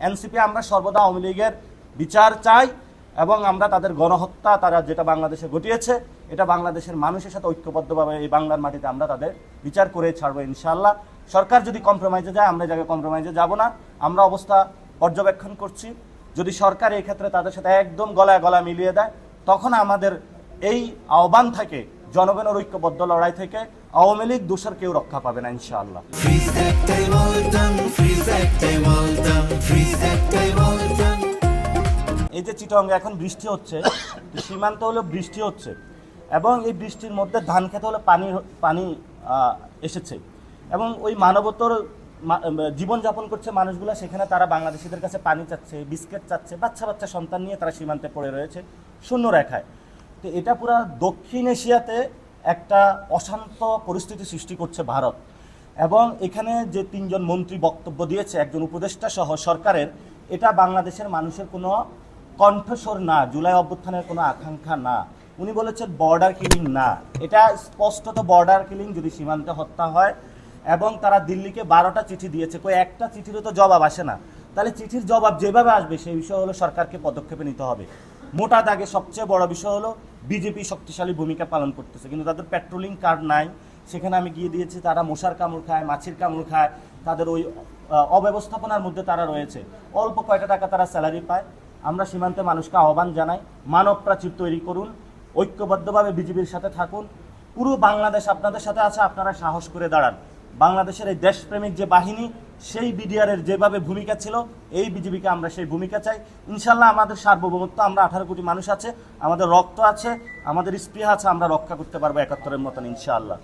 NCP আমরা সর্বদা আওয়ামী লীগের বিচার চাই এবং আমরা তাদের গণহত্যা তারা যেটা বাংলাদেশে ঘটিয়েছে এটা বাংলাদেশের মানুষের সাথে ঐক্যবদ্ধভাবে এই বাংলার মাটিতে আমরা তাদের বিচার করে ছাড়বো ইনশাআল্লাহ। সরকার যদি কম্প্রোমাইজে যায় আমরা জায়গায় কম্প্রোমাইজে যাব না। আমরা অবস্থা পর্যবেক্ষণ করছি, যদি সরকার এই ক্ষেত্রে তাদের সাথে একদম গলায় গলা মিলিয়ে দেয় তখন আমাদের এই আহ্বান থাকে জনগণের ঐক্যবদ্ধ লড়াই থেকে আওয়ামী লীগ দোষর কেউ রক্ষা পাবে না ইনশাআল্লাহ। এই যে চিটাগাঙ্গে এখন বৃষ্টি হচ্ছে, সীমান্ত হলো বৃষ্টি হচ্ছে এবং এই বৃষ্টির মধ্যে ধান খেতে হলে পানি এসেছে এবং ওই মানবতর জীবনযাপন করছে মানুষগুলো, সেখানে তারা বাংলাদেশিদের কাছে পানি চাচ্ছে, বিস্কিট চাচ্ছে, বাচ্চা বাচ্চা সন্তান নিয়ে তারা সীমান্তে পড়ে রয়েছে শূন্য রেখায়। তো এটা পুরো দক্ষিণ এশিয়াতে একটা অশান্ত পরিস্থিতি সৃষ্টি করছে ভারত। এবং এখানে যে 3 জন মন্ত্রী বক্তব্য দিয়েছে, একজন উপদেষ্টা সহ সরকারের, এটা বাংলাদেশের মানুষের কোনো কণ্ঠস্বর না, জুলাই অভ্যুত্থানের কোনো আকাঙ্ক্ষা না। উনি বলেছেন বর্ডার কিলিং না, এটা স্পষ্টত বর্ডার কিলিং যদি সীমান্তে হত্যা হয়। এবং তারা দিল্লিকে 12টা চিঠি দিয়েছে, কই একটা চিঠিরও তো জবাব আসে না। তাহলে চিঠির জবাব যেভাবে আসবে সেই বিষয় হলো সরকারকে পদক্ষেপে নিতে হবে। মোটা দাগে সবচেয়ে বড় বিষয় হলো বিজেপি শক্তিশালী ভূমিকা পালন করতেছে কিন্তু তাদের পেট্রোলিং কার্ড নাই। সেখানে আমি গিয়ে দিয়েছি, তারা মশার কামড় খায়, মাছির কামড় খায়, তাদের ওই অব্যবস্থাপনার মধ্যে তারা রয়েছে। অল্প কয়টা টাকা তারা স্যালারি পায়। আমরা সীমান্তে মানুষকে আহ্বান জানাই, মানব প্রাচীর তৈরি করুন, ঐক্যবদ্ধভাবে বিজেপির সাথে থাকুন। পুরো বাংলাদেশ আপনাদের সাথে আছে, আপনারা সাহস করে দাঁড়ান। বাংলাদেশের এই দেশপ্রেমিক যে বাহিনী, সেই বিডিআরের যেভাবে ভূমিকা ছিল, এই বিজেপিকে আমরা সেই ভূমিকা চাই। ইনশাল্লাহ আমাদের সার্বভৌমত্ব, আমরা 18 কোটি মানুষ আছে, আমাদের রক্ত আছে, আমাদের স্পৃহা আছে, আমরা রক্ষা করতে পারবো 71-এর মতন ইনশাআল্লাহ।